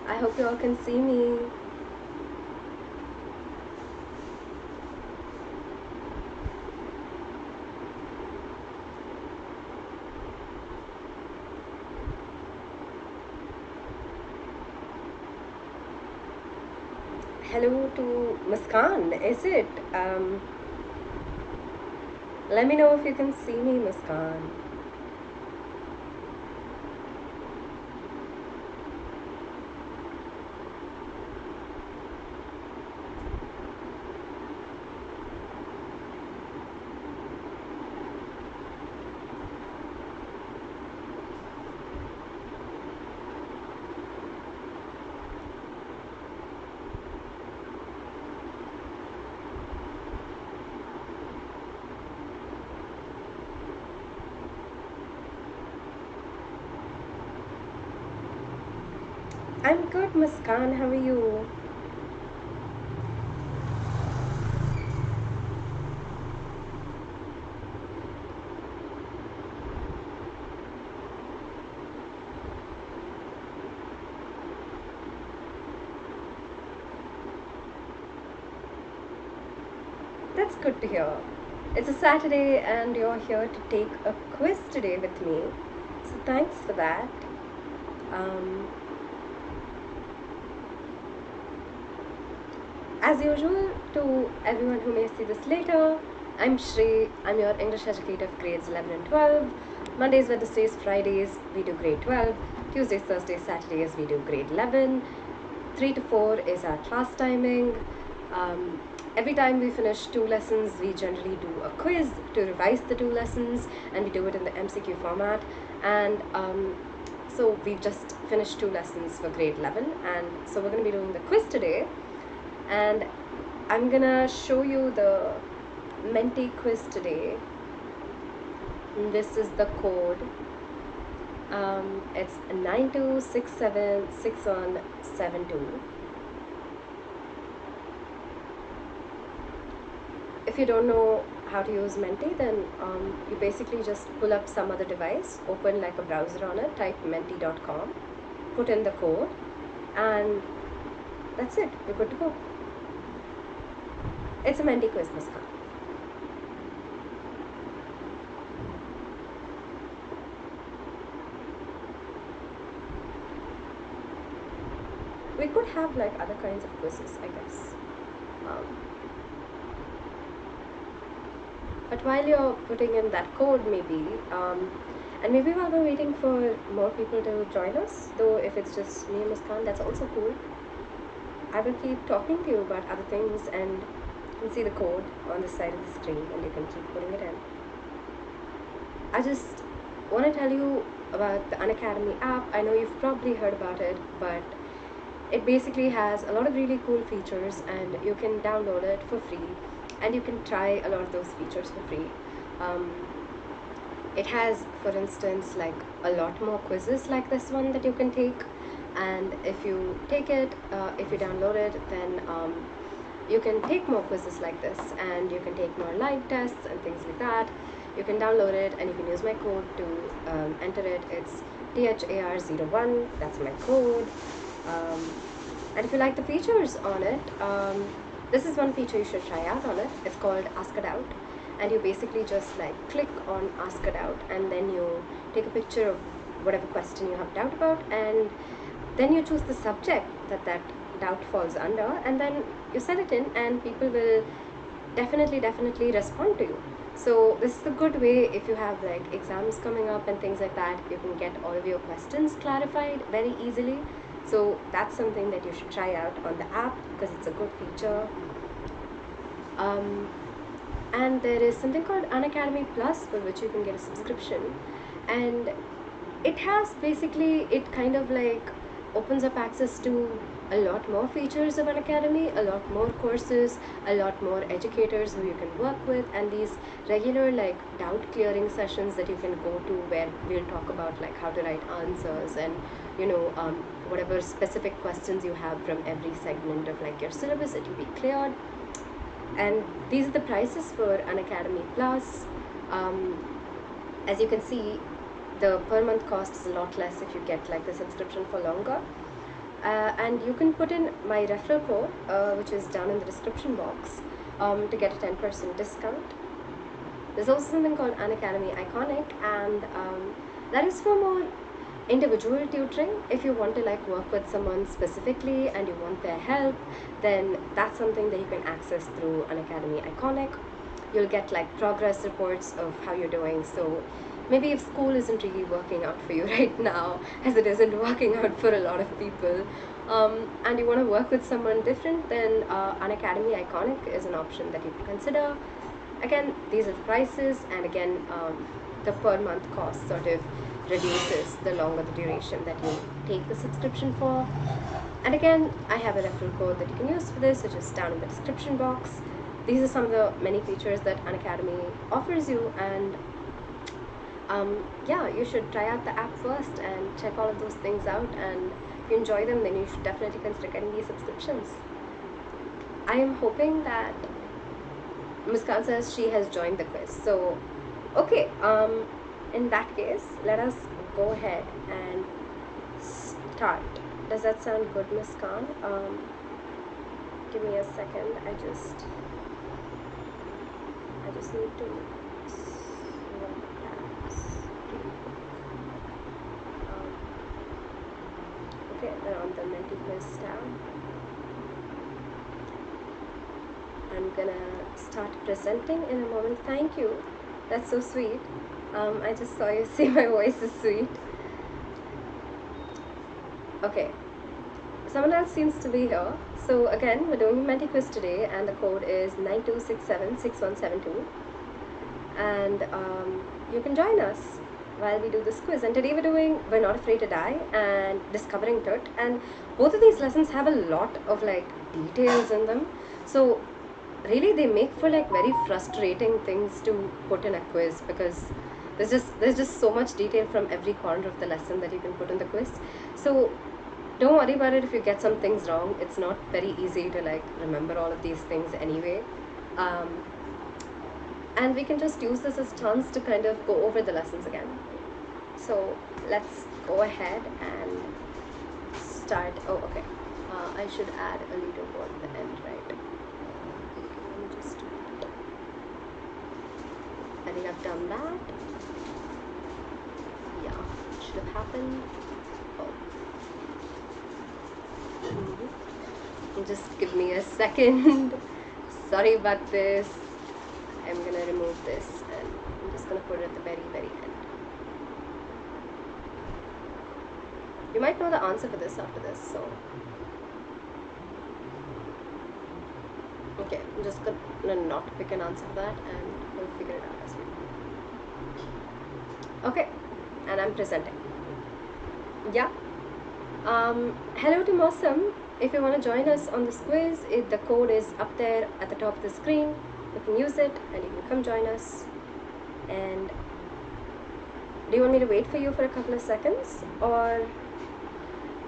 I hope you all can see me. Hello to Muskan, is it? Let me know if you can see me, Muskan. I'm good, Muskan. How are you? That's good to hear. It's a Saturday and you're here to take a quiz today with me. So thanks for that. As usual, to everyone who may see this later, I'm Shree. I'm your English educator of grades 11 and 12. Mondays, Wednesdays, Fridays, we do grade 12. Tuesdays, Thursdays, Saturdays, we do grade 11. 3 to 4 is our class timing. Every time we finish 2 lessons, we generally do a quiz to revise the 2 lessons, and we do it in the MCQ format. And so we've just finished 2 lessons for grade 11, and so we're going to be doing the quiz today. And I'm gonna show you the Menti quiz today. And this is the code. It's 92676172. If you don't know how to use Menti, then you basically just pull up some other device, open like a browser on it, type menti.com, put in the code, and that's it. You're good to go. It's a Menti quiz, Muskan. We could have like other kinds of quizzes, I guess. But while you're putting in that code, maybe, and maybe while we're waiting for more people to join us, though if it's just me and Muskan, that's also cool. I will keep talking to you about other things, and you can see the code on the side of the screen and you can keep putting it in. I just want to tell you about the Unacademy app. I know you've probably heard about it, but it basically has a lot of really cool features, and you can download it for free, and you can try a lot of those features for free. It has, for instance, like a lot more quizzes like this one that you can take, and if you take it, if you download it, then you can take more quizzes like this, and you can take more live tests and things like that. You can download it, and you can use my code to enter it. It's THAR01, that's my code. And if you like the features on it, this is one feature you should try out on it. It's called Ask It Out, and you basically just like click on Ask It Out, and then you take a picture of whatever question you have doubt about, and then you choose the subject that doubt falls under, and then you send it in, and people will definitely respond to you. So this is a good way if you have like exams coming up and things like that. You can get all of your questions clarified very easily. So that's something that you should try out on the app because it's a good feature. And there is something called Unacademy Plus, for which you can get a subscription, and it has basically, it kind of like opens up access to a lot more features of Unacademy, a lot more courses, a lot more educators who you can work with, and these regular like doubt clearing sessions that you can go to, where we'll talk about like how to write answers, and whatever specific questions you have from every segment of like your syllabus, it will be cleared. And these are the prices for Unacademy Plus. As you can see, the per month cost is a lot less if you get like the subscription for longer. And you can put in my referral code, which is down in the description box, to get a 10% discount. There's also something called Unacademy Iconic, and that is for more individual tutoring. If you want to like work with someone specifically and you want their help, then that's something that you can access through Unacademy Iconic. You'll get like progress reports of how you're doing. So maybe if school isn't really working out for you right now, as it isn't working out for a lot of people, and you want to work with someone different, then Unacademy Iconic is an option that you can consider. Again, these are the prices, and again, the per month cost sort of reduces the longer the duration that you take the subscription for. And again, I have a referral code that you can use for this, which is down in the description box. These are some of the many features that Unacademy offers you, and yeah, you should try out the app first and check all of those things out, and if you enjoy them, then you should definitely consider getting these subscriptions. I am hoping that Ms. Khan says she has joined the quiz. So, okay, in that case, let us go ahead and start. Does that sound good, Ms. Khan? Give me a second. I just need to swap tabs. Okay, we're on the multi-quiz tab. I'm gonna start presenting in a moment. Thank you. That's so sweet. I just saw you say my voice is sweet. Okay. Someone else seems to be here. So again, we're doing a Menti quiz today, and the code is 92676172. And you can join us while we do this quiz. And today we're doing We're Not Afraid to Die and Discovering Tut. And both of these lessons have a lot of like details in them. So really they make for like very frustrating things to put in a quiz, because there's just so much detail from every corner of the lesson that you can put in the quiz. So don't worry about it if you get some things wrong. It's not very easy to like remember all of these things anyway. And we can just use this as a chance to kind of go over the lessons again. So let's go ahead and start. Oh, okay. I should add a leaderboard at the end, right? Let me just do that. I think I've done that. Yeah, it should have happened. Oh. Just give me a second. Sorry about this. I'm gonna remove this and I'm just gonna put it at the very, very end. You might know the answer for this after this, so. Okay, I'm just gonna not pick an answer for that and we'll figure it out as we go. Okay, and I'm presenting. Yeah. Hello to Mosam. If you want to join us on this quiz, the code is up there at the top of the screen. You can use it and you can come join us. And do you want me to wait for you for a couple of seconds, or?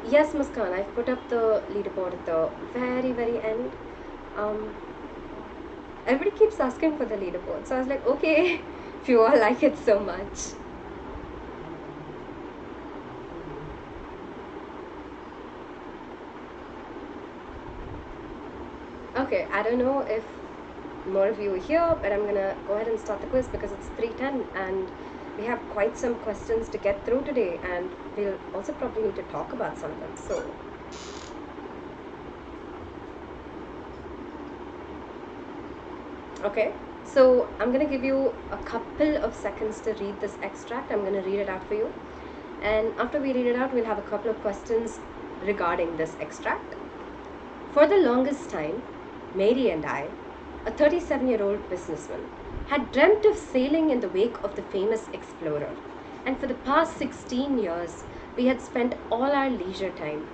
Yes, Muskan, I've put up the leaderboard at the very, very end. Everybody keeps asking for the leaderboard, so I was like, okay, if you all like it so much. Okay, I don't know if more of you are here, but I'm gonna go ahead and start the quiz because it's 3:10 and we have quite some questions to get through today, and we'll also probably need to talk about some of them. So okay, so I'm gonna give you a couple of seconds to read this extract. I'm gonna read it out for you, and after we read it out, we'll have a couple of questions regarding this extract. For the longest time, Mayday and I, a 37-year-old businessman, had dreamt of sailing in the wake of the famous explorer, and for the past 16 years, we had spent all our leisure time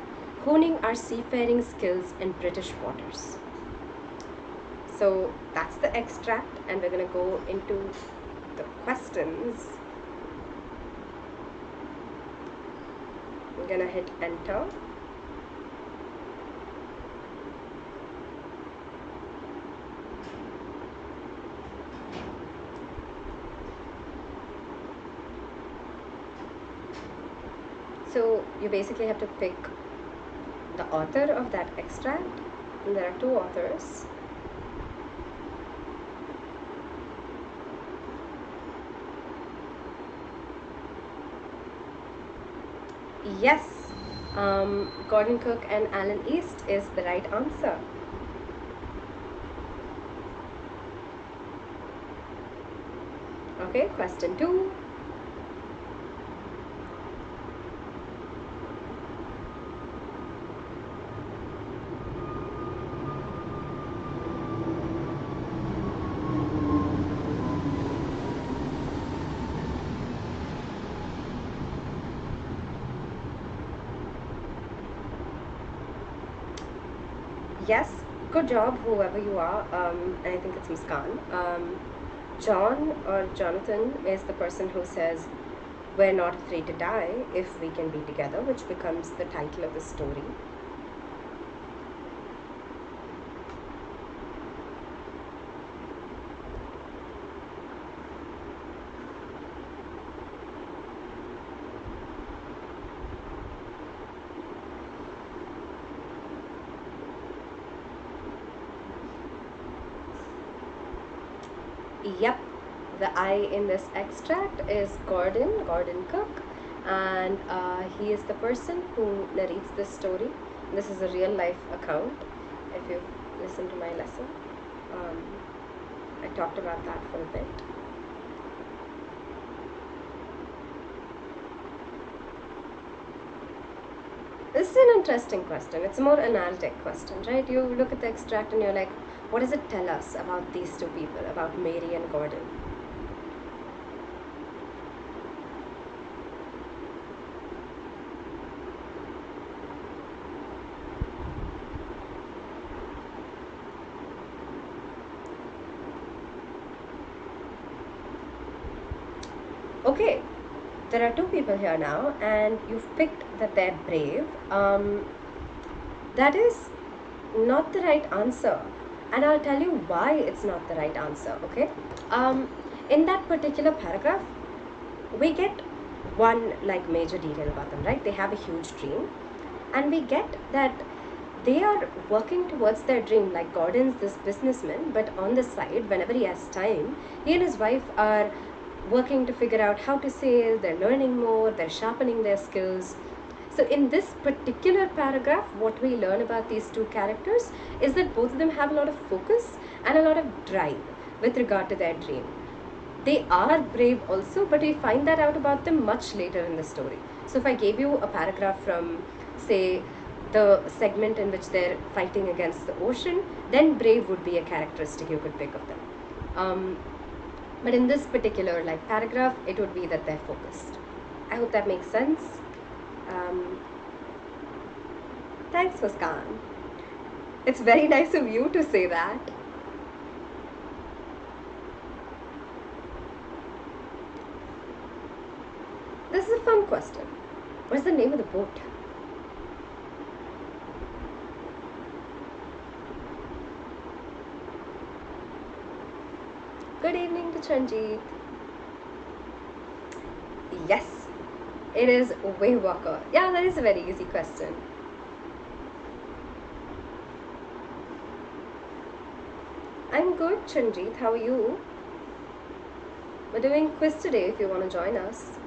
honing our seafaring skills in British waters. So that's the extract, and we're going to go into the questions. I'm going to hit enter. So you basically have to pick the author of that extract. And there are two authors. Yes, Gordon Cook and Alan East is the right answer. Okay, question 2. Yes, good job, whoever you are. And I think it's Muskan. John or Jonathan is the person who says, "We're not afraid to die if we can be together," which becomes the title of the story. Yep, the I in this extract is Gordon Cook, and he is the person who narrates this story. This is a real life account. If you've listened to my lesson, I talked about that for a bit. This is an interesting question. It's more analytic question, right? You look at the extract and you're like, what does it tell us about these two people, about Mary and Gordon? Okay, there are two people here now, and you've picked that they're brave. That is not the right answer. And I'll tell you why it's not the right answer, okay? In that particular paragraph, we get one major detail about them, right? They have a huge dream, and we get that they are working towards their dream. Like Gordon's this businessman, but on the side, whenever he has time, he and his wife are working to figure out how to sail. They're learning more, they're sharpening their skills. So in this particular paragraph, what we learn about these two characters is that both of them have a lot of focus and a lot of drive with regard to their dream. They are brave also, but we find that out about them much later in the story. So if I gave you a paragraph from, say, the segment in which they're fighting against the ocean, then brave would be a characteristic you could pick of them. But in this particular paragraph, it would be that they're focused. I hope that makes sense. Thanks, Muskan. It's very nice of you to say that. This is a fun question. What is the name of the boat? Good evening to Chanjeet. Yes, it is Wave Walker. Yeah, that is a very easy question. I'm good, Chanjeet. How are you? We're doing quiz today if you want to join us.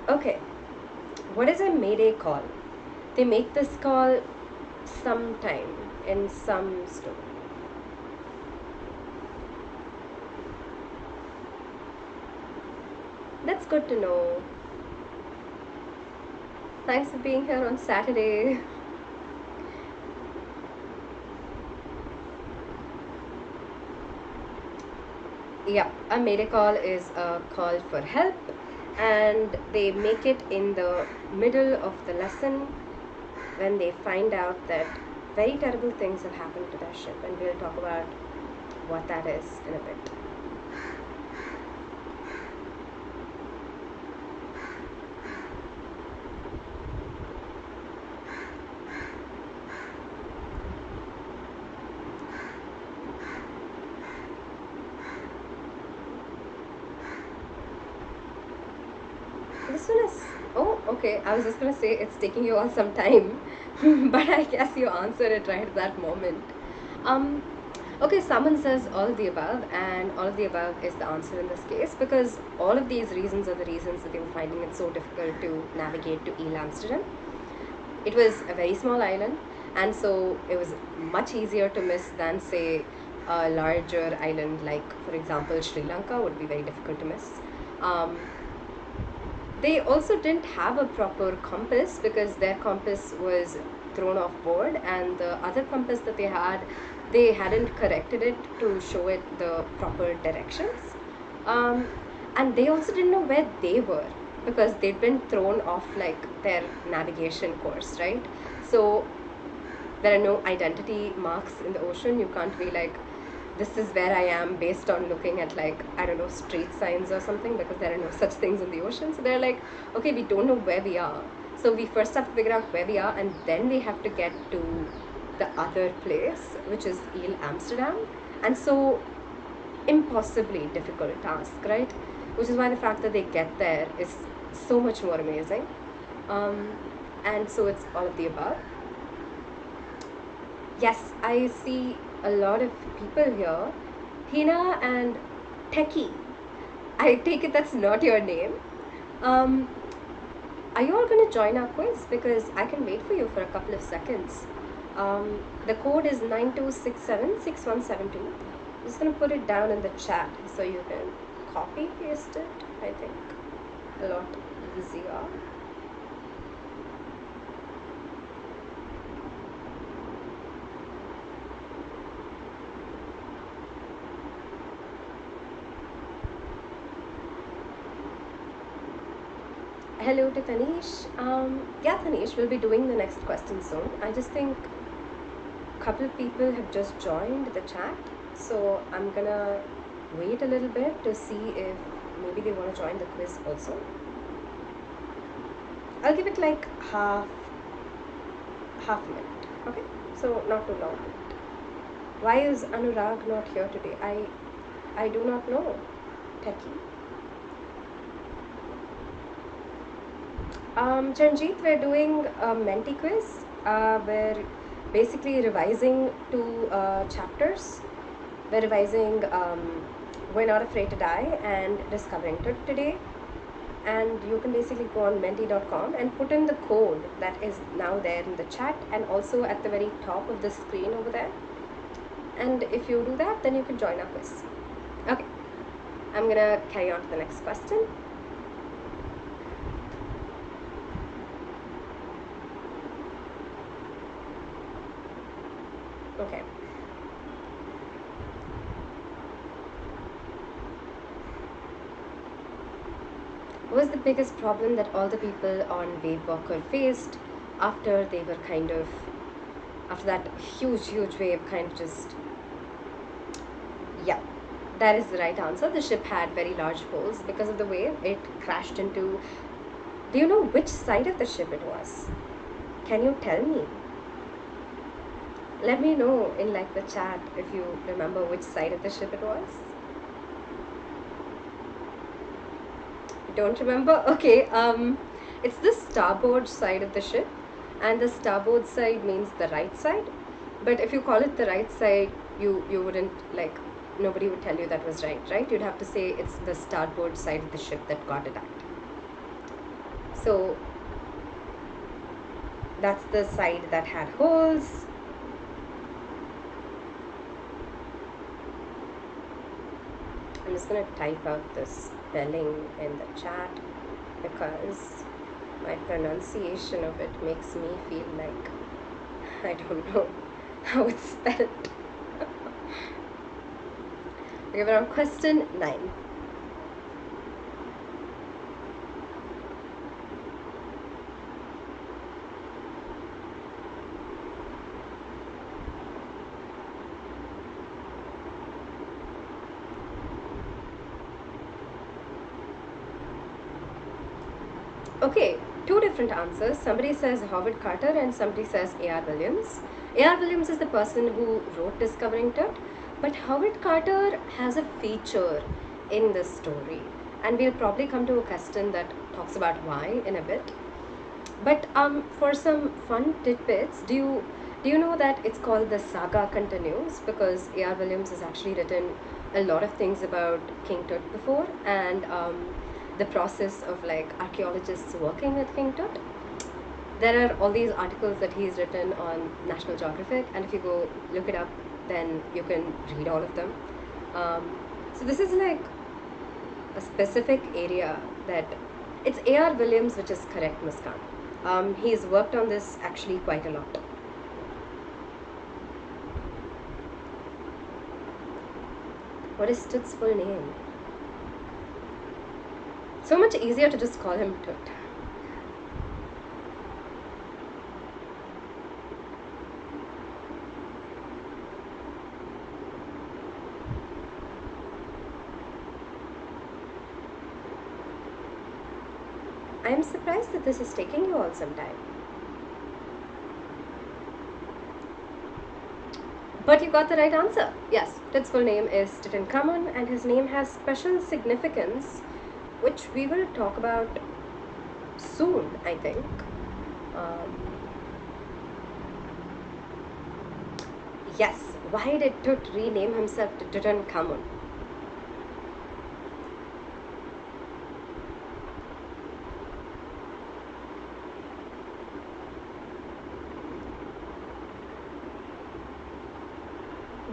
Okay, what is a Mayday call? They make this call sometime in some story. That's good to know. Thanks for being here on Saturday. Yeah, a Mayday call is a call for help, and they make it in the middle of the lesson when they find out that very terrible things have happened to their ship, and we'll talk about what that is in a bit. This one is, oh, okay, I was just gonna say it's taking you all some time, but I guess you answered it right at that moment. Um, okay, someone says all of the above, and all of the above is the answer in this case because all of these reasons are the reasons that they were finding it so difficult to navigate to Ile Amsterdam. It was a very small island, and so it was much easier to miss than, say, a larger island like, for example, Sri Lanka would be very difficult to miss. They also didn't have a proper compass because their compass was thrown off board, and the other compass that they hadn't corrected it to show it the proper directions. And they also didn't know where they were because they'd been thrown off like their navigation course, right? So there are no identity marks in the ocean. You can't be like, this is where I am based on looking at, like, I don't know, street signs or something, because there are no such things in the ocean. So they're like, okay, we don't know where we are, so we first have to figure out where we are, and then we have to get to the other place, which is Ile Amsterdam. And so impossibly difficult task, right? Which is why the fact that they get there is so much more amazing. And so it's all of the above. Yes, I see a lot of people here. Hina and Techie. I take it that's not your name. Are you all going to join our quiz? Because I can wait for you for a couple of seconds. The code is 92676172. I'm just going to put it down in the chat so you can copy paste it, I think. A lot easier. Hello to Tanish. Yeah, Tanish, we'll be doing the next question soon. I just think a couple of people have just joined the chat, so I'm gonna wait a little bit to see if maybe they want to join the quiz also. I'll give it like half a minute, okay? So not too long. Why is Anurag not here today? I do not know, Techie. Chanjit, we're doing a Menti quiz. We're basically revising 2 chapters. We're revising We're Not Afraid to Die and Discovering Tut today. And you can basically go on menti.com and put in the code that is now there in the chat and also at the very top of the screen over there. And if you do that, then you can join our quiz. Okay, I'm gonna carry on to the next question. Okay. What was the biggest problem that all the people on Wave Walker faced after they were kind of, after that huge wave kind of just, yeah, that is the right answer. The ship had very large holes because of the wave. It crashed into, do you know which side of the ship it was? Can you tell me? Let me know in like the chat if you remember which side of the ship it was. Don't remember? Okay, it's the starboard side of the ship, and the starboard side means the right side. But if you call it the right side, you wouldn't, like, nobody would tell you that was right? You'd have to say it's the starboard side of the ship that got attacked. So that's the side that had holes. I'm just going to type out the spelling in the chat because my pronunciation of it makes me feel like I don't know how it's spelled. Okay, we're on question 9. Okay, 2 different answers. Somebody says Howard Carter and somebody says A.R. Williams. A.R. Williams is the person who wrote Discovering Tut, but Howard Carter has a feature in this story, and we'll probably come to a question that talks about why in a bit. But for some fun tidbits, do you know that it's called the Saga Continues because A.R. Williams has actually written a lot of things about King Tut before, and the process of like archaeologists working with King Tut. There are all these articles that he's written on National Geographic, and if you go look it up, then you can read all of them. So this is like a specific area that it's A.R. Williams, which is correct, Muskan. He's worked on this actually quite a lot. What is Tut's full name? So much easier to just call him Tut. I am surprised that this is taking you all some time. But you got the right answer. Yes, Tut's full name is Tutankhamun, and his name has special significance, which we will talk about soon, I think. Yes, why did Tut rename himself to Tutankhamun?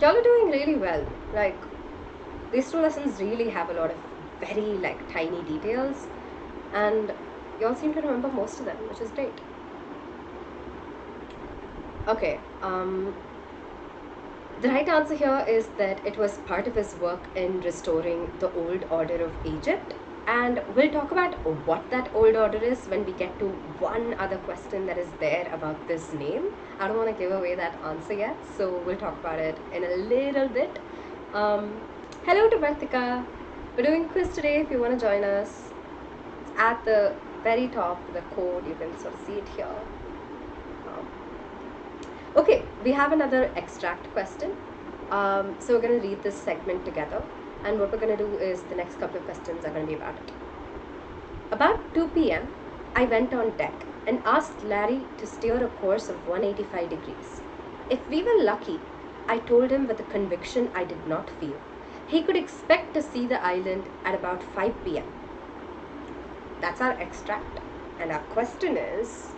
Y'all are doing really well. Like, these two lessons really have a lot of very like tiny details, and y'all seem to remember most of them, which is great. Okay, the right answer here is that it was part of his work in restoring the old order of Egypt, and we'll talk about what that old order is when we get to one other question that is there about this name. I don't want to give away that answer yet, so we'll talk about it in a little bit. Hello to Vartika. We're doing a quiz today if you want to join us. It's at the very top, the code, you can sort of see it here. Okay, we have another extract question. So we're going to read this segment together, and what we're going to do is the next couple of questions are going to be about it. About 2 p.m., I went on deck and asked Larry to steer a course of 185 degrees. If we were lucky, I told him with a conviction I did not feel, he could expect to see the island at about 5 p.m. That's our extract, and our question is,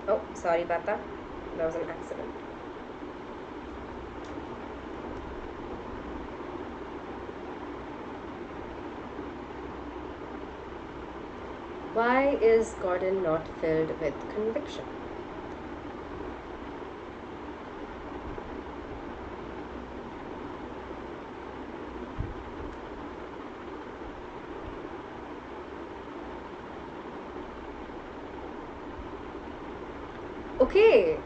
oh, sorry about that. That was an accident. Why is Gordon not filled with conviction? Okay,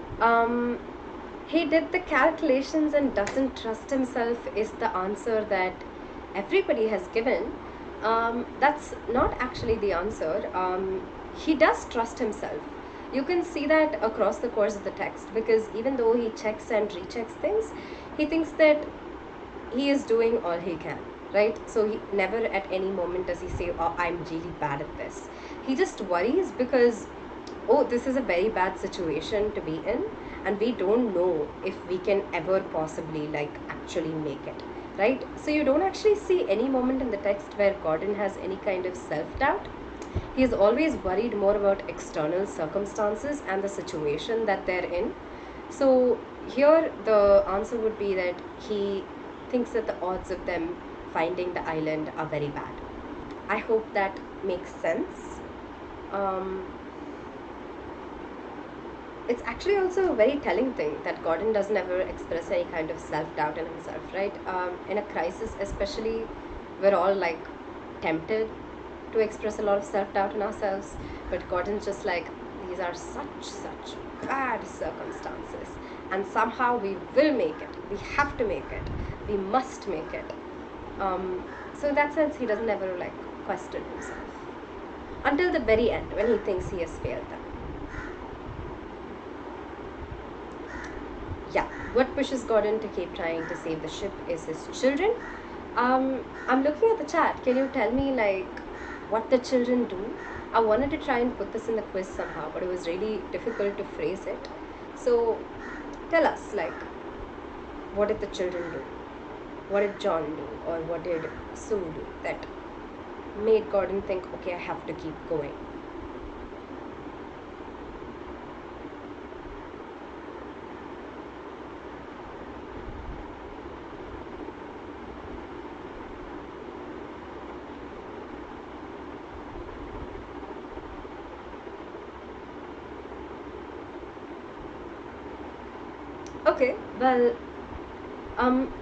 he did the calculations and doesn't trust himself is the answer that everybody has given. That's not actually the answer. He does trust himself. You can see that across the course of the text, because even though he checks and rechecks things, he thinks that he is doing all he can, right? So he never at any moment does he say, oh, I'm really bad at this. He just worries because, oh, this is a very bad situation to be in, and we don't know if we can ever possibly like actually make it, right? So you don't actually see any moment in the text where Gordon has any kind of self-doubt. He is always worried more about external circumstances and the situation that they're in. So here the answer would be that he thinks that the odds of them finding the island are very bad. I hope that makes sense. It's actually also a very telling thing that Gordon doesn't ever express any kind of self-doubt in himself, right? In a crisis especially, we're all like tempted to express a lot of self-doubt in ourselves, but Gordon's just like, these are such bad circumstances, and somehow we will make it. We have to make it. We must make it. So in that sense, he doesn't ever like question himself until the very end when he thinks he has failed them. Yeah, What pushes Gordon to keep trying to save the ship is his children. I'm looking at the chat. Can you tell me like what the children do? I wanted to try and put this in the quiz somehow, but it was really difficult to phrase it. So tell us, like, what did the children do? What did John do, or what did Sue do that made Gordon think, okay, I have to keep going? Okay, well,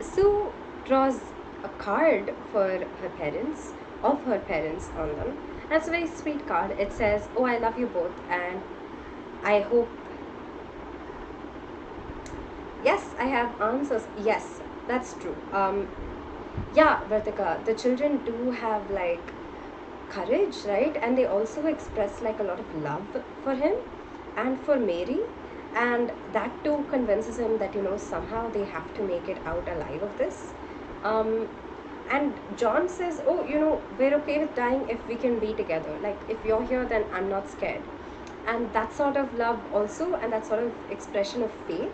Sue draws a card for her parents, of her parents on them. That's a very sweet card. It says, oh, I love you both, and I hope. Yes, I have answers. Yes, that's true. Yeah, Vartika, the children do have like courage, right? And they also express like a lot of love for him and for Mary, and that too convinces him that, you know, somehow they have to make it out alive of this. And John says, oh, you know, we're okay with dying if we can be together. Like, if you're here, then I'm not scared. And that sort of love also, and that sort of expression of faith,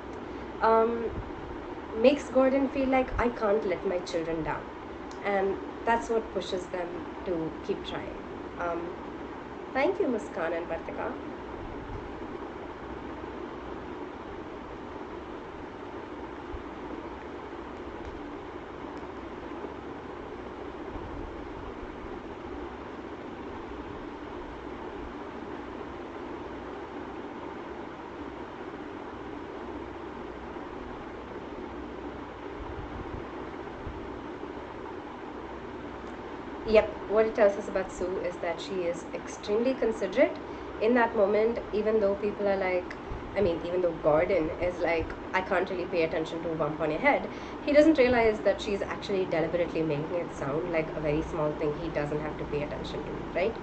makes Gordon feel like I can't let my children down. And that's what pushes them to keep trying. Thank you, Muskan and Vartika. Yep, what it tells us about Sue is that she is extremely considerate in that moment, even though people are like, I mean, even though Gordon is like, I can't really pay attention to a bump on your head, he doesn't realize that she's actually deliberately making it sound like a very small thing he doesn't have to pay attention to, right?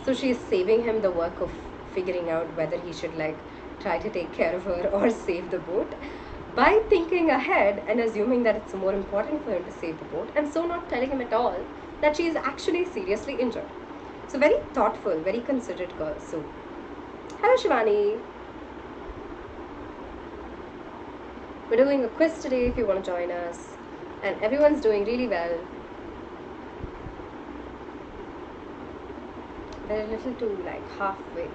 So she's saving him the work of figuring out whether he should like try to take care of her or save the boat by thinking ahead and assuming that it's more important for him to save the boat, and so not telling him at all that she is actually seriously injured. So very thoughtful, very considerate girl. So, hello Shivani. We're doing a quiz today if you want to join us, and everyone's doing really well. They're a little too like halfway.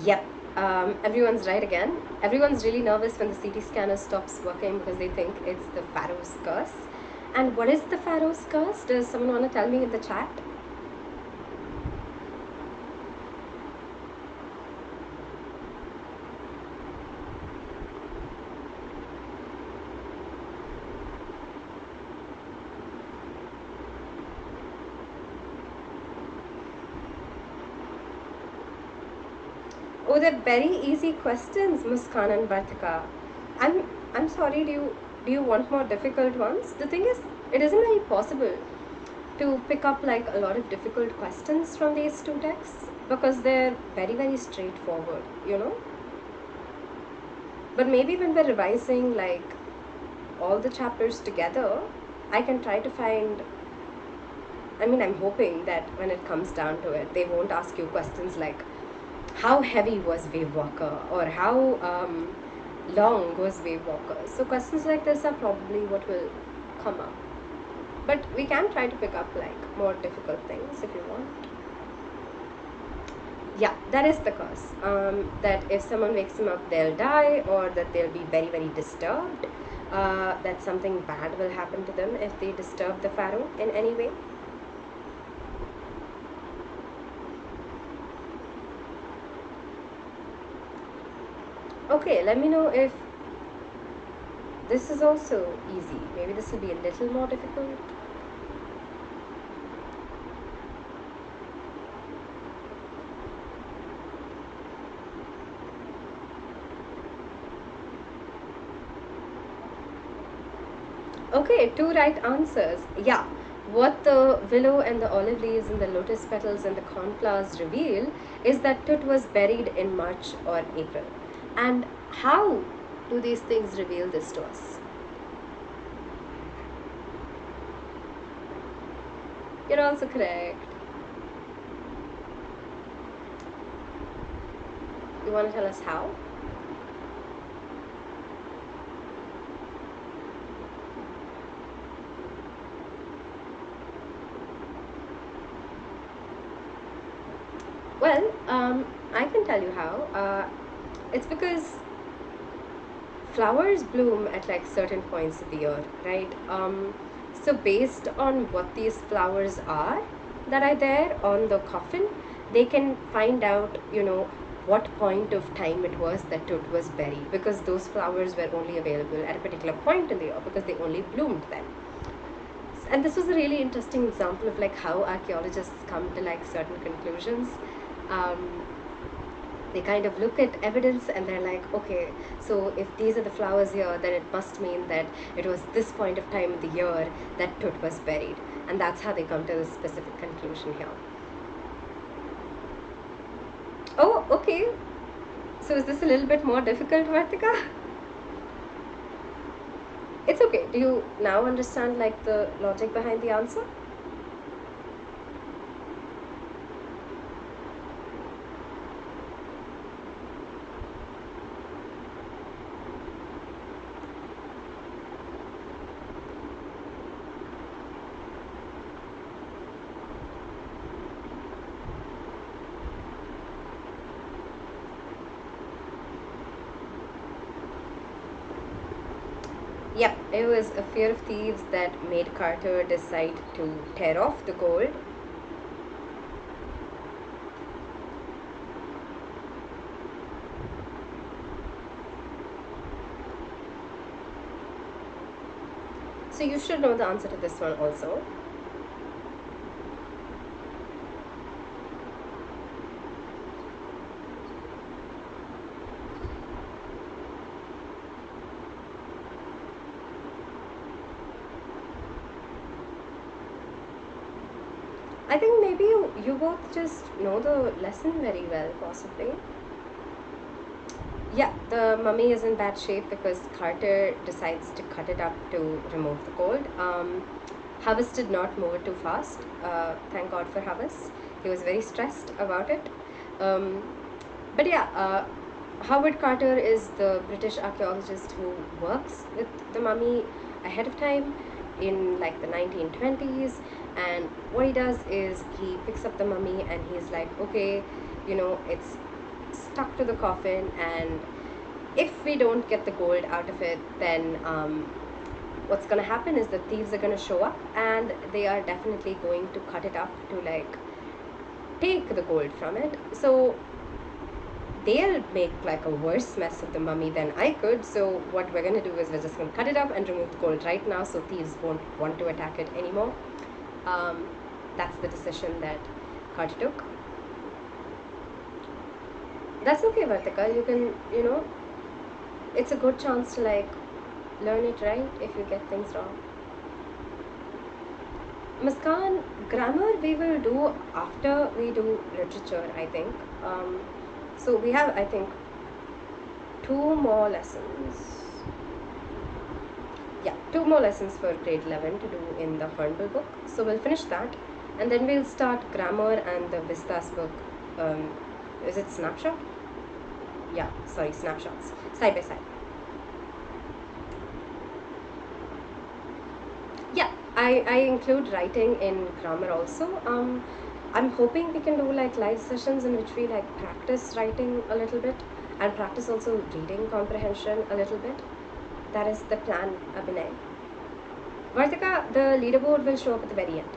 Yep, everyone's right again. Everyone's really nervous when the CT scanner stops working because they think it's the Pharaoh's curse. And what is the Pharaoh's curse? Does someone want to tell me in the chat? Oh, they're very easy questions, Muskan and Vartika. I'm sorry, do you want more difficult ones? The thing is, it isn't really possible to pick up like a lot of difficult questions from these two texts because they're very, very straightforward, you know? But maybe when we're revising like all the chapters together, I can try to find, I mean, I'm hoping that when it comes down to it, they won't ask you questions like, how heavy was Wave Walker, or how long was Wave Walker? So questions like this are probably what will come up. But we can try to pick up like more difficult things if you want. Yeah, that is the curse. That if someone wakes them up, they'll die, or that they'll be very, very disturbed. That something bad will happen to them if they disturb the Pharaoh in any way. Okay, let me know if this is also easy. Maybe this will be a little more difficult. Okay, two right answers. Yeah, what the willow and the olive leaves and the lotus petals and the cornflowers reveal is that Tut was buried in March or April. And how do these things reveal this to us? You're also correct. You want to tell us how? Well, I can tell you how. It's because flowers bloom at like certain points of the year, right? So based on what these flowers are that are there on the coffin, they can find out, what point of time it was that Tut was buried, because those flowers were only available at a particular point in the year because they only bloomed then. And this was a really interesting example of like how archaeologists come to like certain conclusions. They kind of look at evidence and they're like, okay, so if these are the flowers here, then it must mean that it was this point of time of the year that Tut was buried. And that's how they come to this specific conclusion here. Oh, okay. So is this a little bit more difficult, Vartika? It's okay. Do you now understand like the logic behind the answer? Yep, it was a fear of thieves that made Carter decide to tear off the gold. So you should know the answer to this one also. I think maybe you both just know the lesson very well, possibly. Yeah, the mummy is in bad shape because Carter decides to cut it up to remove the gold. Hawass did not move it too fast. Thank God for Hawass. He was very stressed about it. But yeah, Howard Carter is the British archaeologist who works with the mummy ahead of time in like the 1920s, and what he does is he picks up the mummy and he's like, okay, it's stuck to the coffin, and if we don't get the gold out of it, then what's gonna happen is the thieves are gonna show up and they are definitely going to cut it up to like take the gold from it. So they'll make like a worse mess of the mummy than I could. So what we're gonna do is we're just gonna cut it up and remove the gold right now, so thieves won't want to attack it anymore. That's the decision that Carter took. That's okay, Vartika. You can, it's a good chance to like learn it right if you get things wrong. Muskan, grammar we will do after we do literature, I think. So we have, I think, 2 more lessons. Yeah, 2 more lessons for grade 11 to do in the Hornbill book. So we'll finish that, and then we'll start grammar and the Vistas book. Is it snapshot? Yeah, sorry, snapshots, side by side. Yeah, I include writing in grammar also. I'm hoping we can do like live sessions in which we like practice writing a little bit and practice also reading comprehension a little bit. That is the plan, Abhinay. Vartika, the leaderboard will show up at the very end.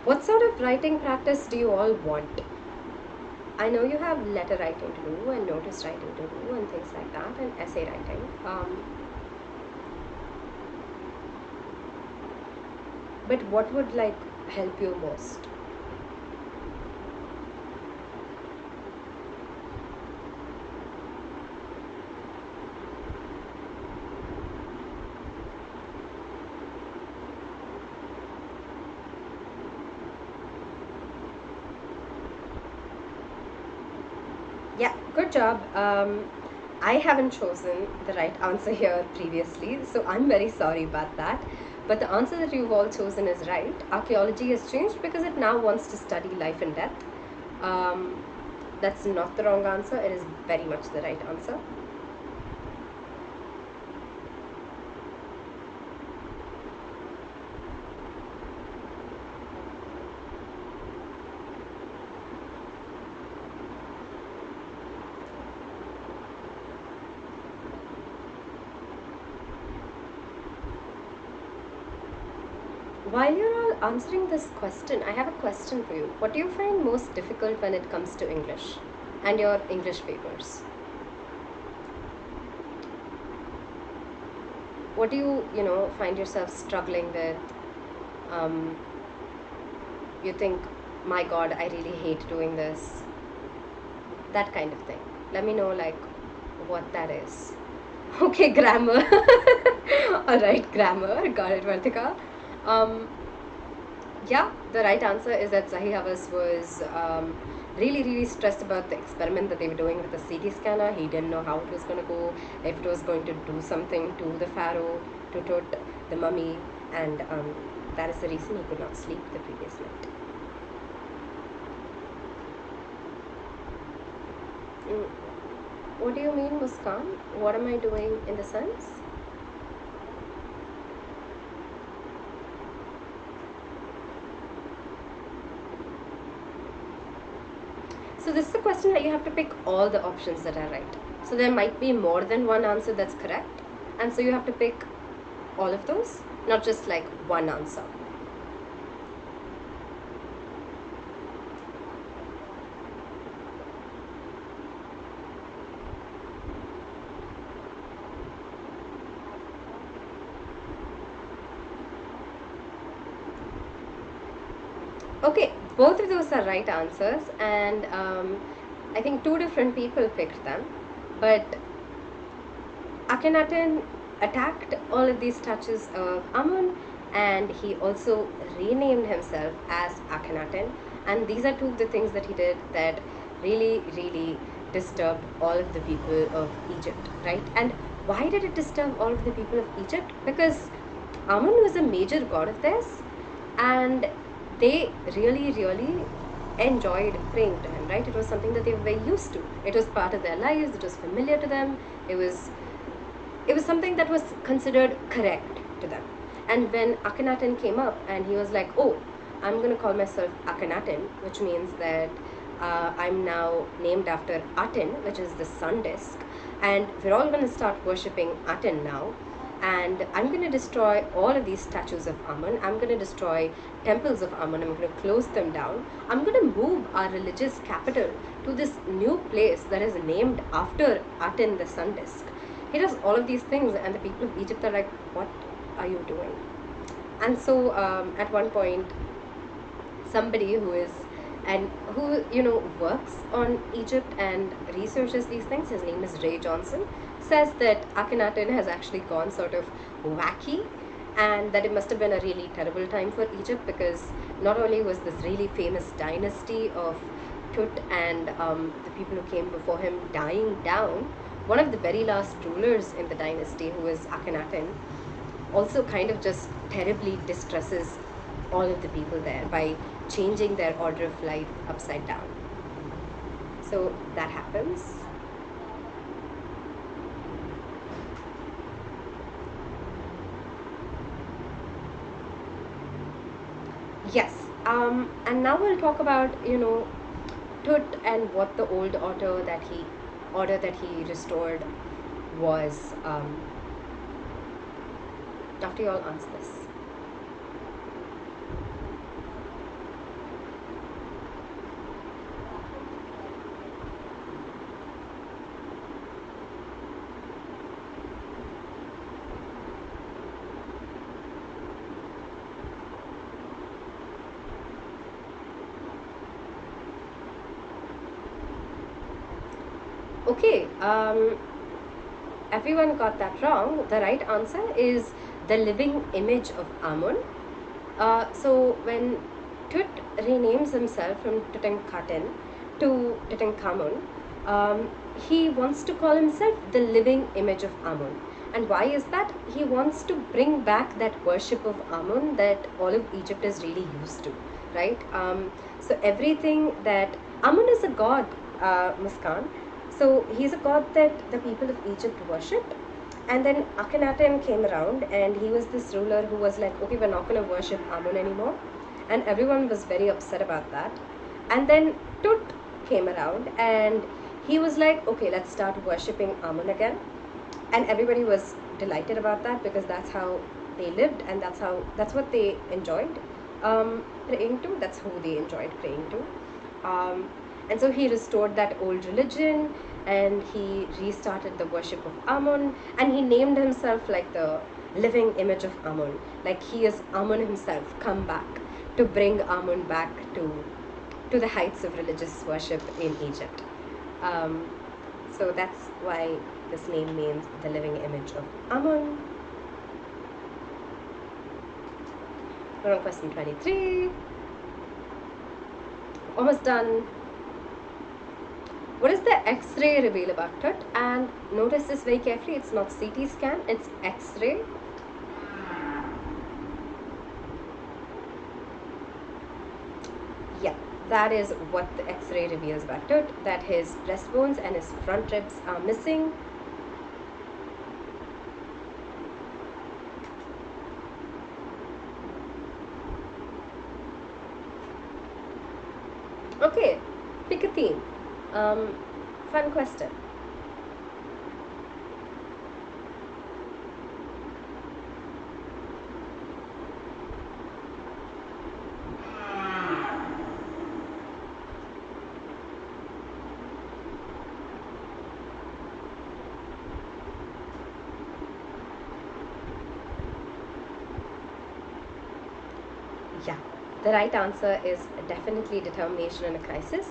What sort of writing practice do you all want? I know you have letter writing to do and notice writing to do and things like that, and essay writing. But what would like help you most? Yeah, good job. I haven't chosen the right answer here previously, so I'm very sorry about that. But the answer that you've all chosen is right. Archaeology has changed because it now wants to study life and death. That's not the wrong answer, it is very much the right answer. While you're all answering this question, I have a question for you. What do you find most difficult when it comes to English and your English papers? What do you find yourself struggling with? You think, my God, I really hate doing this. That kind of thing. Let me know, like, what that is. Okay, grammar. Alright, grammar. Got it, Vartika. Yeah, the right answer is that Zahi Hawass was really stressed about the experiment that they were doing with the CT scanner. He didn't know how it was going to go, if it was going to do something to the pharaoh, to Tut, the mummy, and that is the reason he could not sleep the previous night. What do you mean, Muskan? What am I doing in the sense? So this is the question that you have to pick all the options that are right. So there might be more than one answer that's correct, and so you have to pick all of those, not just like one answer. Okay, both of those are right answers, and I think two different people picked them, but Akhenatan attacked all of these statues of Amun, and he also renamed himself as Akhenatan, and these are two of the things that he did that really disturbed all of the people of Egypt, right? And why did it disturb all of the people of Egypt? Because Amun was a major god of theirs, and they really enjoyed praying to him, right? It was something that they were very used to. It was part of their lives, it was familiar to them, it was something that was considered correct to them. And when Akhenaten came up and he was like, oh, I'm going to call myself Akhenaten, which means that I'm now named after Aten, which is the sun disk, and we're all going to start worshipping Aten now, and I'm going to destroy all of these statues of Amun. I'm going to destroy temples of Amun. I'm going to close them down. I'm going to move our religious capital to this new place that is named after Aten, the sun disk. He does all of these things, and the people of Egypt are like, what are you doing? And so at one point, somebody who works on Egypt and researches these things, his name is Ray Johnson, says that Akhenaten has actually gone sort of wacky, and that it must have been a really terrible time for Egypt, because not only was this really famous dynasty of Tut and the people who came before him dying down, one of the very last rulers in the dynasty, who is Akhenaten, also kind of just terribly distresses all of the people there by changing their order of life upside down. So that happens. Yes, and now we'll talk about Tut and what the old order that he restored was. After you all answer this. Okay, everyone got that wrong. The right answer is the living image of Amun. So when Tut renames himself from Tutankhaten to Tutankhamun, he wants to call himself the living image of Amun. And why is that? He wants to bring back that worship of Amun that all of Egypt is really used to, right? So everything that Amun is a god, Muskan. So he's a god that the people of Egypt worshipped. And then Akhenatan came around, and he was this ruler who was like, okay, we're not going to worship Amun anymore. And everyone was very upset about that. And then Tut came around, and he was like, okay, let's start worshipping Amun again. And everybody was delighted about that, because that's how they lived, and that's what they enjoyed praying to. That's who they enjoyed praying to. And so he restored that old religion, and he restarted the worship of Amun, and he named himself like the living image of Amun. Like he is Amun himself, come back to bring Amun back to the heights of religious worship in Egypt. So that's why this name means the living image of Amun. We're on question 23. Almost done. What does the X-ray reveal about Tut? And notice this very carefully, it's not CT scan, it's X-ray. Yeah, that is what the X-ray reveals about Tut, that his breastbones and his front ribs are missing. Okay, pick a theme. Fun question. Yeah, the right answer is definitely determination in a crisis.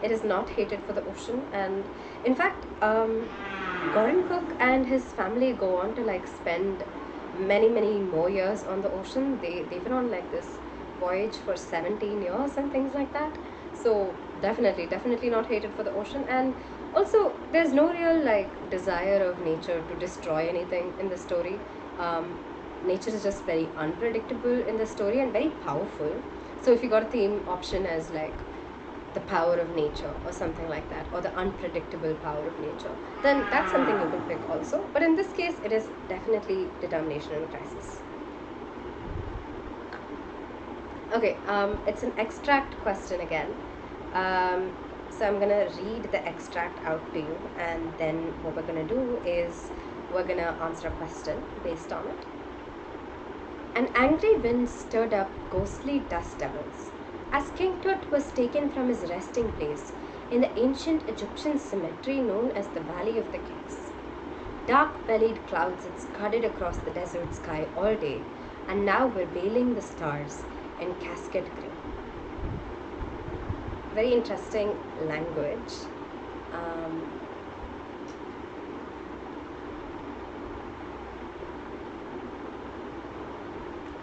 It is not hated for the ocean, and in fact, Gordon Cook and his family go on to like spend many more years on the ocean. They were on like this voyage for 17 years and things like that. So definitely not hated for the ocean. And also there's no real like desire of nature to destroy anything in the story. Nature is just very unpredictable in the story and very powerful. So if you got a theme option as like the power of nature or something like that, or the unpredictable power of nature, then that's something you can pick also. But in this case, it is definitely determination in a crisis. Okay, it's an extract question again. So I'm gonna read the extract out to you, and then what we're gonna do is we're gonna answer a question based on it. An angry wind stirred up ghostly dust devils as King Tut was taken from his resting place in the ancient Egyptian cemetery known as the Valley of the Kings. Dark-bellied clouds had scudded across the desert sky all day, and now were veiling the stars in cascade grey. Very interesting language.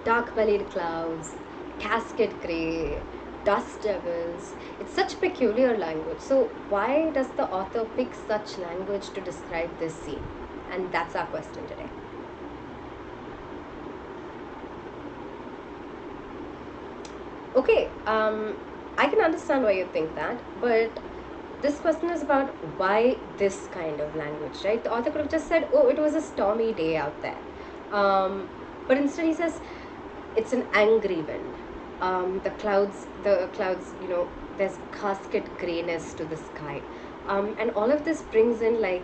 Dark-bellied clouds, cascade grey, dust devils. It's such peculiar language. So why does the author pick such language to describe this scene? And that's our question today. Okay, I can understand why you think that, but this question is about why this kind of language, right? The author could have just said, oh, it was a stormy day out there. But instead he says, it's an angry wind. The clouds, you know, there's cascade grayness to the sky. And all of this brings in like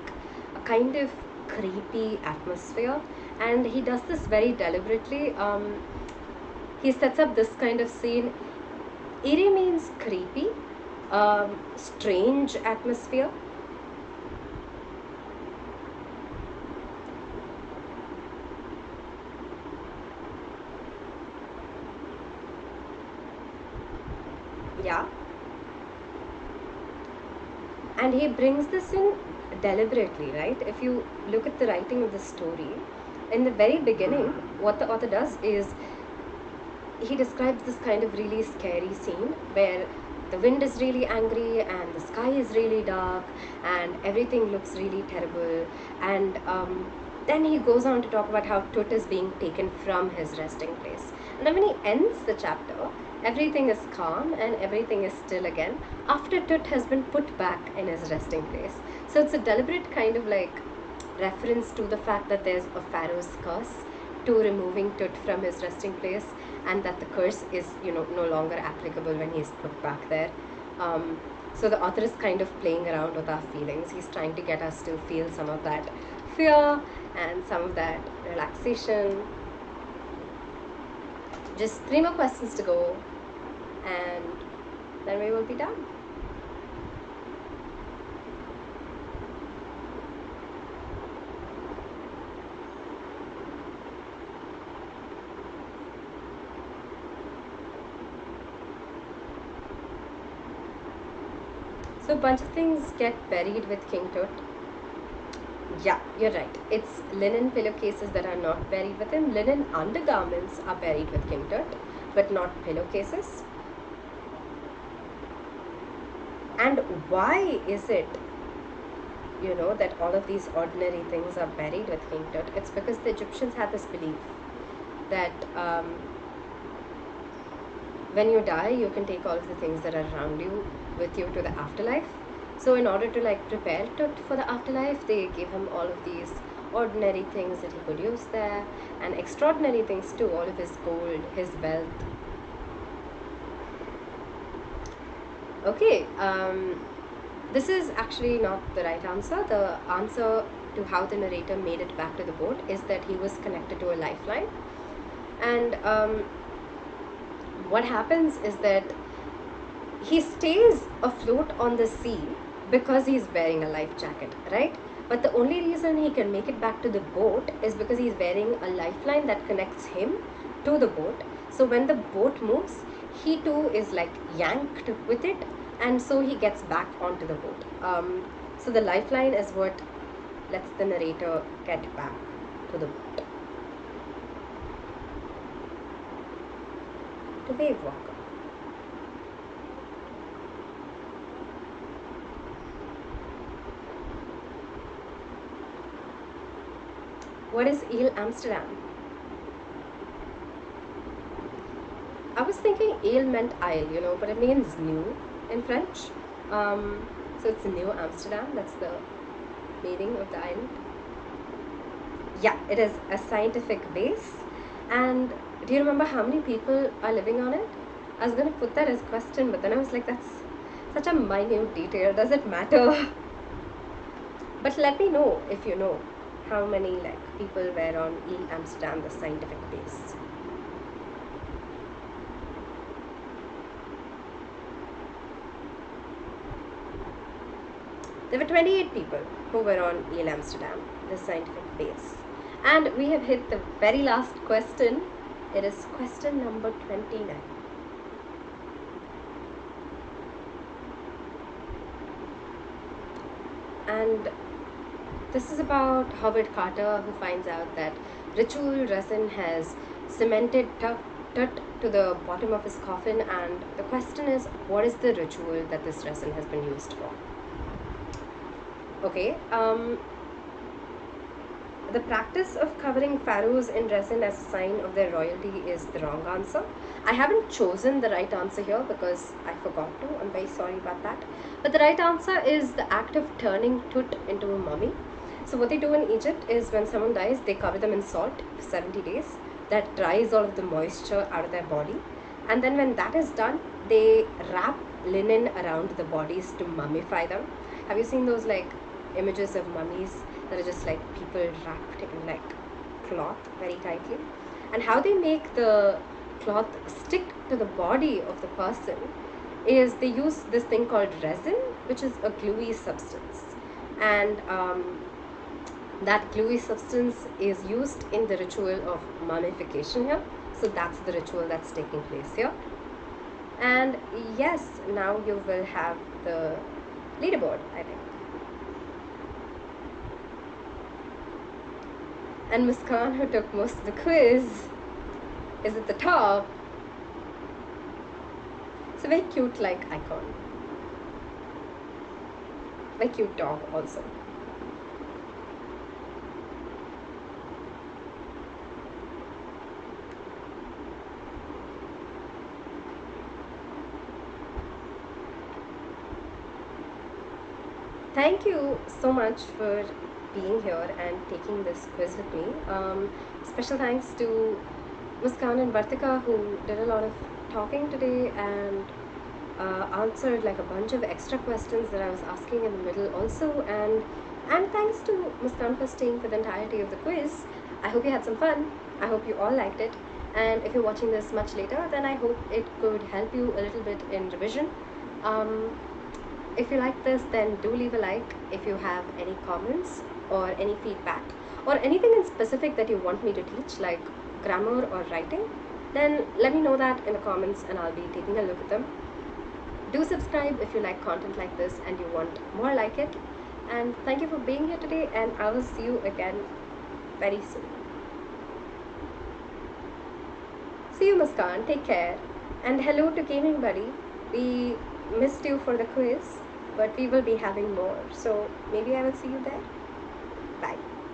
a kind of creepy atmosphere. And he does this very deliberately. He sets up this kind of scene. Eerie means creepy, strange atmosphere. Yeah. And he brings this in deliberately, right? If you look at the writing of the story, in the very beginning, what the author does is he describes this kind of really scary scene where the wind is really angry and the sky is really dark and everything looks really terrible. And then he goes on to talk about how Tut is being taken from his resting place. And then when he ends the chapter, everything is calm and everything is still again after Tut has been put back in his resting place. So it's a deliberate kind of like reference to the fact that there's a pharaoh's curse to removing Tut from his resting place, and that the curse is, you know, no longer applicable when he's put back there. So the author is kind of playing around with our feelings. He's trying to get us to feel some of that fear and some of that relaxation. Just 3 more questions to go, and then we will be done. So a bunch of things get buried with King Tut. Yeah, you're right. It's linen pillowcases that are not buried with him. Linen undergarments are buried with King Tut, but not pillowcases. And why is it, you know, that all of these ordinary things are buried with King Tut? It's because the Egyptians had this belief that when you die, you can take all of the things that are around you with you to the afterlife. So in order to like prepare Tut for the afterlife, they gave him all of these ordinary things that he could use there, and extraordinary things too, all of his gold, his wealth. Okay, this is actually not the right answer. The answer to how the narrator made it back to the boat is that he was connected to a lifeline. And what happens is that he stays afloat on the sea because he's wearing a life jacket, right? But the only reason he can make it back to the boat is because he's wearing a lifeline that connects him to the boat. So when the boat moves, he too is like yanked with it, and so he gets back onto the boat. So the lifeline is what lets the narrator get back to the boat. The wave walker. What is Ile Amsterdam? I was thinking Ile meant Isle, you know, but it means new in French. So it's New Amsterdam, that's the meaning of the island. Yeah, it is a scientific base. And do you remember how many people are living on it? I was going to put that as a question, but then I was like, that's such a minute detail. Does it matter? But let me know if you know how many like people were on Ile Amsterdam, the scientific base. There were 28 people who were on Ile Amsterdam, the scientific base. And we have hit the very last question. It is question number 29. And this is about Howard Carter, who finds out that ritual resin has cemented Tut to the bottom of his coffin, and the question is, what is the ritual that this resin has been used for? Okay, the practice of covering pharaohs in resin as a sign of their royalty is the wrong answer. I haven't chosen the right answer here because I forgot to. I'm very sorry about that. But the right answer is the act of turning Tut into a mummy. So what they do in Egypt is when someone dies, they cover them in salt for 70 days. That dries all of the moisture out of their body. And then when that is done, they wrap linen around the bodies to mummify them. Have you seen those like images of mummies that are just like people wrapped in like cloth very tightly? And how they make the cloth stick to the body of the person is they use this thing called resin, which is a gluey substance. And that gluey substance is used in the ritual of mummification here. So that's the ritual that's taking place here. And yes, now you will have the leaderboard, I think. And Muskan, who took most of the quiz, is at the top It's a very cute like icon. Very cute dog also. Thank you so much for being here and taking this quiz with me. Special thanks to Muskan and Vartika, who did a lot of talking today and answered like a bunch of extra questions that I was asking in the middle also. And thanks to Muskan for staying for the entirety of the quiz. I hope you had some fun. I hope you all liked it. And if you're watching this much later, then I hope it could help you a little bit in revision. If you like this, then do leave a like. If you have any comments or any feedback or anything in specific that you want me to teach, like grammar or writing, then let me know that in the comments and I'll be taking a look at them. Do subscribe if you like content like this and you want more like it. And thank you for being here today, and I will see you again very soon. See you, Muskan. Take care. And hello to Gaming Buddy. We missed you for the quiz, but we will be having more, so maybe I will see you there.